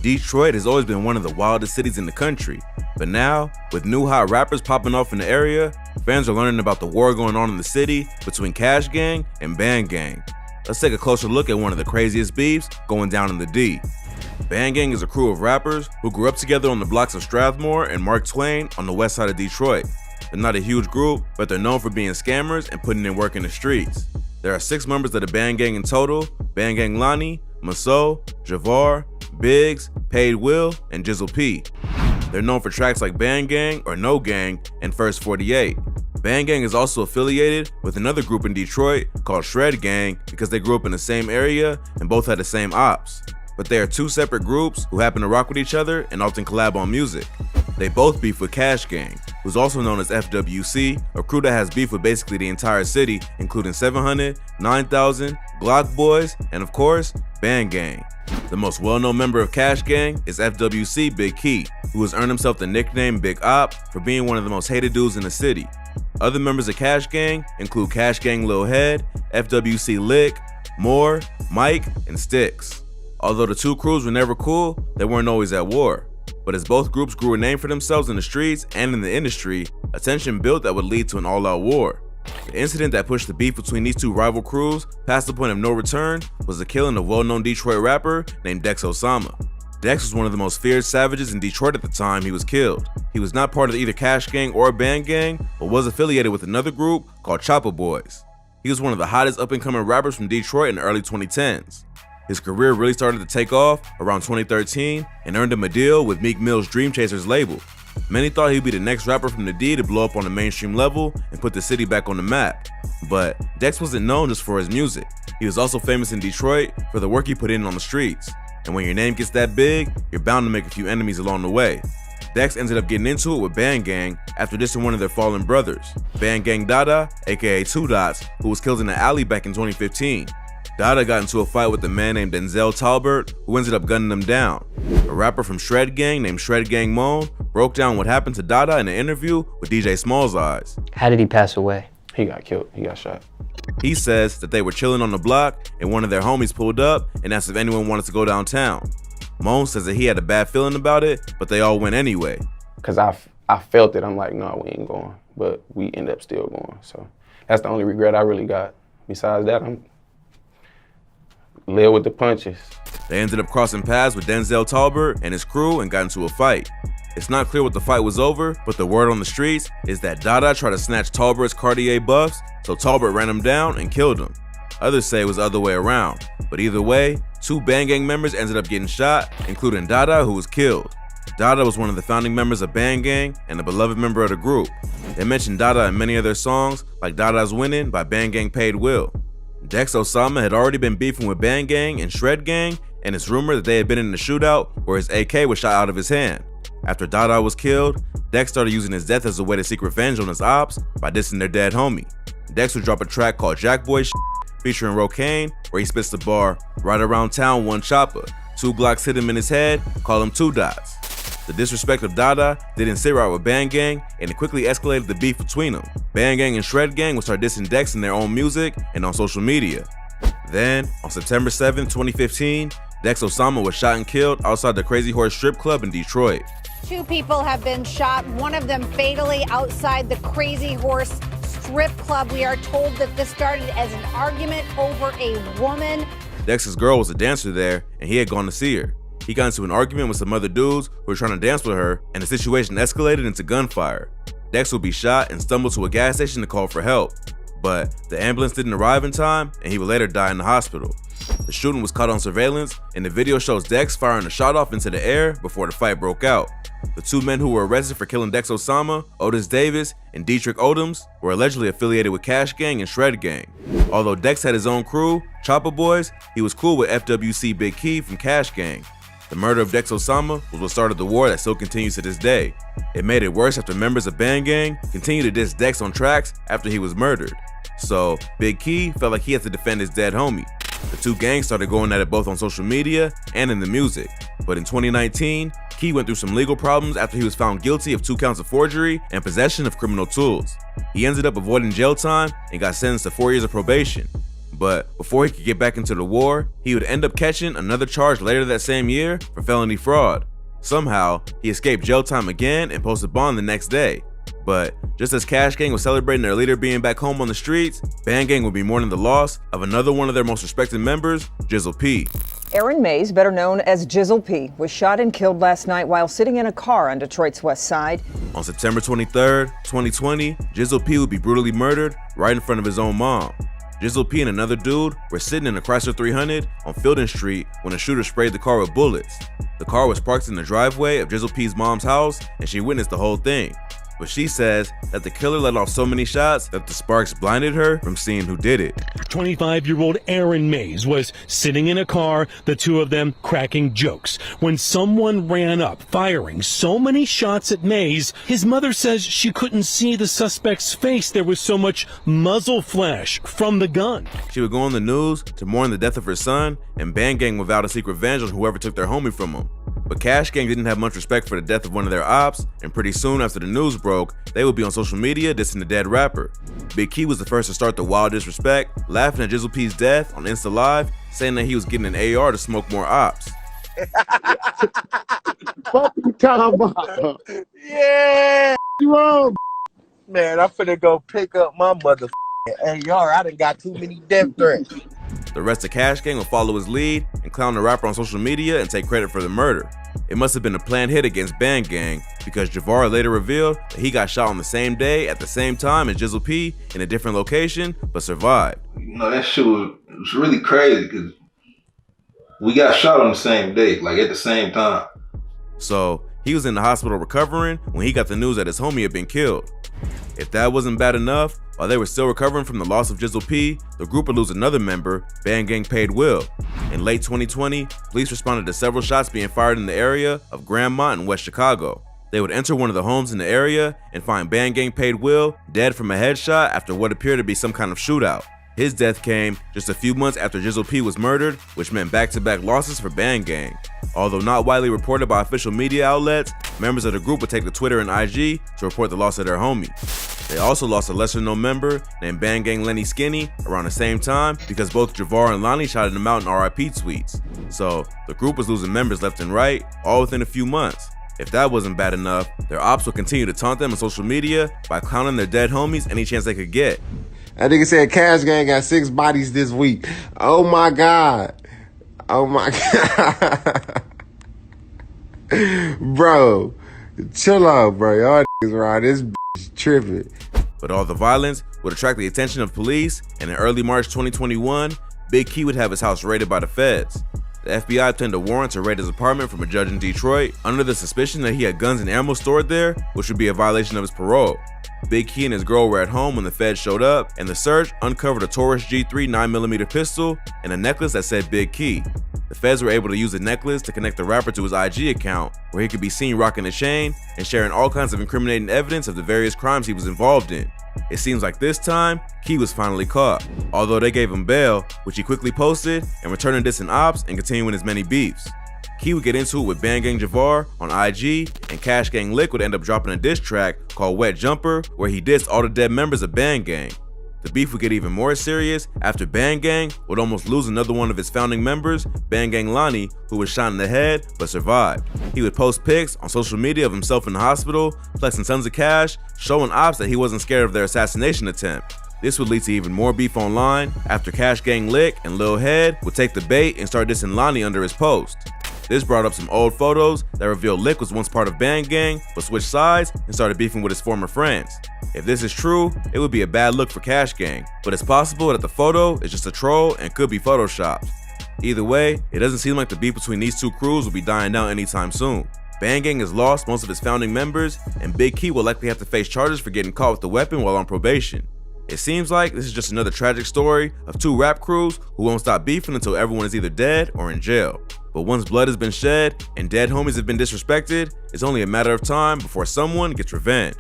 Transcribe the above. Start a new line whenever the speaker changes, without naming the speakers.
Detroit has always been one of the wildest cities in the country, but now, with new hot rappers popping off in the area, fans are learning about the war going on in the city between CASHGANG and BANDGANG. Let's take a closer look at one of the craziest beefs going down in the D. BANDGANG is a crew of rappers who grew up together on the blocks of Strathmore and Mark Twain on the west side of Detroit. They're not a huge group, but they're known for being scammers and putting in work in the streets. There are 6 members of the BANDGANG in total: BANDGANG Lonnie, Maso, Javar, Biggs, Paid Will, and Jizzle P. They're known for tracks like BANDGANG or No Gang and First 48. BANDGANG is also affiliated with another group in Detroit called Shred Gang because they grew up in the same area and both had the same ops. But they are 2 separate groups who happen to rock with each other and often collab on music. They both beef with CASHGANG, who's also known as FWC, a crew that has beef with basically the entire city, including 700, 9000, Glock Boys, and of course, BANDGANG. The most well-known member of CASHGANG is FWC Big Key, who has earned himself the nickname Big Op for being one of the most hated dudes in the city. Other members of CASHGANG include CASHGANG Lil Head, FWC Lick, Moore, Mike, and Sticks. Although the 2 crews were never cool, they weren't always at war. But as both groups grew a name for themselves in the streets and in the industry, a tension built that would lead to an all-out war. The incident that pushed the beef between these 2 rival crews past the point of no return was the killing of well-known Detroit rapper named Dex Osama. Dex was one of the most feared savages in Detroit at the time he was killed. He was not part of either CASHGANG or BANDGANG, but was affiliated with another group called Chopper Boys. He was one of the hottest up-and-coming rappers from Detroit in the early 2010s. His career really started to take off around 2013 and earned him a deal with Meek Mill's Dream Chasers label. Many thought he'd be the next rapper from the D to blow up on the mainstream level and put the city back on the map. But Dex wasn't known just for his music. He was also famous in Detroit for the work he put in on the streets. And when your name gets that big, you're bound to make a few enemies along the way. Dex ended up getting into it with BANDGANG after dissing one of their fallen brothers, BANDGANG Dada, aka 2 Dots, who was killed in an alley back in 2015. Dada got into a fight with a man named Denzel Talbert, who ended up gunning him down. A rapper from Shred Gang named Shred Gang Moan broke down what happened to Dada in an interview with DJ Small's Eyes.
How did he pass away?
He got killed. He got shot.
He says that they were chilling on the block and one of their homies pulled up and asked if anyone wanted to go downtown. Moan says that he had a bad feeling about it, but they all went anyway.
Cause I felt it. I'm like, no, we ain't going. But we end up still going. So that's the only regret I really got. Besides that, I'm live with the punches.
They ended up crossing paths with Denzel Talbert and his crew and got into a fight. It's not clear what the fight was over, but the word on the streets is that Dada tried to snatch Talbert's Cartier buffs, so Talbert ran him down and killed him. Others say it was the other way around, but either way, 2 BANDGANG members ended up getting shot, including Dada, who was killed. Dada was one of the founding members of BANDGANG and a beloved member of the group. They mentioned Dada in many of their songs, like Dada's Winning by BANDGANG Paid Will. Dex Osama had already been beefing with BANDGANG and Shred Gang, and it's rumored that they had been in a shootout where his AK was shot out of his hand. After Dada was killed, Dex started using his death as a way to seek revenge on his ops by dissing their dead homie. Dex would drop a track called Jackboy Shit featuring Rocane, where he spits the bar, "Right around town, one chopper. 2 Glocks hit him in his head, call him 2 Dots." The disrespect of Dada didn't sit right with BANDGANG, and it quickly escalated the beef between them. BANDGANG and Shred Gang would start dissing Dex in their own music and on social media. Then, on September 7, 2015, Dex Osama was shot and killed outside the Crazy Horse Strip Club in Detroit.
2 people have been shot, one of them fatally outside the Crazy Horse Strip Club. We are told that this started as an argument over a woman.
Dex's girl was a dancer there, and he had gone to see her. He got into an argument with some other dudes who were trying to dance with her, and the situation escalated into gunfire. Dex would be shot and stumbled to a gas station to call for help, but the ambulance didn't arrive in time, and he would later die in the hospital. The shooting was caught on surveillance, and the video shows Dex firing a shot off into the air before the fight broke out. The 2 men who were arrested for killing Dex Osama, Otis Davis and Dietrich Odoms, were allegedly affiliated with CASHGANG and Shred Gang. Although Dex had his own crew, Chopper Boys, he was cool with FWC Big Key from CASHGANG. The murder of Dex Osama was what started the war that still continues to this day. It made it worse after members of BANDGANG continued to diss Dex on tracks after he was murdered. So Big Key felt like he had to defend his dead homie. The 2 gangs started going at it both on social media and in the music. But in 2019, Key went through some legal problems after he was found guilty of 2 counts of forgery and possession of criminal tools. He ended up avoiding jail time and got sentenced to 4 years of probation. But before he could get back into the war, he would end up catching another charge later that same year for felony fraud. Somehow, he escaped jail time again and posted bond the next day. But just as Cash Gang was celebrating their leader being back home on the streets, BANDGANG would be mourning the loss of another one of their most respected members, Jizzle P.
Aaron Mays, better known as Jizzle P, was shot and killed last night while sitting in a car on Detroit's west side.
On September 23, 2020, Jizzle P would be brutally murdered right in front of his own mom. Jizzle P and another dude were sitting in a Chrysler 300 on Fielding Street when a shooter sprayed the car with bullets. The car was parked in the driveway of Jizzle P's mom's house, and she witnessed the whole thing. But she says that the killer let off so many shots that the sparks blinded her from seeing who did it.
25-year-old Aaron Mays was sitting in a car, the two of them cracking jokes, when someone ran up, firing so many shots at Mays, his mother says she couldn't see the suspect's face. There was so much muzzle flash from the gun.
She would go on the news to mourn the death of her son, and BANDGANG would vow to seek revenge on whoever took their homie from him. But Cash Gang didn't have much respect for the death of one of their ops, and pretty soon after the news broke, they would be on social media dissing the dead rapper. Big Key was the first to start the wild disrespect, laughing at Jizzle P's death on Insta Live, saying that he was getting an AR to smoke more ops.
Fuck you talking about?
Yeah,
You wrong.
man, I'm finna go pick up my motherfucking AR. I done got too many death threats.
The rest of Cash Gang would follow his lead and clown the rapper on social media and take credit for the murder. It must have been a planned hit against BANDGANG because Javar later revealed that he got shot on the same day at the same time as Jizzle P in a different location, but survived.
You know, that shit was really crazy because we got shot on the same day, like at the same time.
So he was in the hospital recovering when he got the news that his homie had been killed. If that wasn't bad enough, while they were still recovering from the loss of Jizzle P, the group would lose another member, BANDGANG Paid Will. In late 2020, police responded to several shots being fired in the area of Grandmont in West Chicago. They would enter one of the homes in the area and find BANDGANG Paid Will dead from a headshot after what appeared to be some kind of shootout. His death came just a few months after Jizzle P was murdered, which meant back-to-back losses for BANDGANG. Although not widely reported by official media outlets, members of the group would take to Twitter and IG to report the loss of their homie. They also lost a lesser-known member named BANDGANG Lenny Skinny around the same time because both Javar and Lonnie shouted him out in RIP tweets. So the group was losing members left and right, all within a few months. If that wasn't bad enough, their ops would continue to taunt them on social media by clowning their dead homies any chance they could get.
That nigga said Cash Gang got 6 bodies this week. Oh my God. Oh my God. Bro, chill out, bro. Y'all niggas around this bitch tripping.
But all the violence would attract the attention of police, and in early March 2021, Big Key would have his house raided by the feds. The FBI obtained a warrant to raid his apartment from a judge in Detroit under the suspicion that he had guns and ammo stored there, which would be a violation of his parole. Big Key and his girl were at home when the feds showed up, and the search uncovered a Taurus G3 9mm pistol and a necklace that said Big Key. The feds were able to use the necklace to connect the rapper to his IG account, where he could be seen rocking a chain and sharing all kinds of incriminating evidence of the various crimes he was involved in. It seems like this time, Key was finally caught, although they gave him bail, which he quickly posted and returned to dissing ops and continuing his many beefs. Key would get into it with BANDGANG Javar on IG, and Cash Gang Lick would end up dropping a diss track called Wet Jumper, where he dissed all the dead members of BANDGANG. The beef would get even more serious after BANDGANG would almost lose another one of his founding members, BANDGANG Lonnie, who was shot in the head but survived. He would post pics on social media of himself in the hospital, flexing tons of cash, showing ops that he wasn't scared of their assassination attempt. This would lead to even more beef online after Cash Gang Lick and Lil Head would take the bait and start dissing Lonnie under his post. This brought up some old photos that revealed Lick was once part of BANDGANG but switched sides and started beefing with his former friends. If this is true, it would be a bad look for Cash Gang, but it's possible that the photo is just a troll and could be photoshopped. Either way, it doesn't seem like the beef between these two crews will be dying down anytime soon. BANDGANG has lost most of its founding members, and Big Key will likely have to face charges for getting caught with the weapon while on probation. It seems like this is just another tragic story of two rap crews who won't stop beefing until everyone is either dead or in jail. But once blood has been shed and dead homies have been disrespected, it's only a matter of time before someone gets revenge.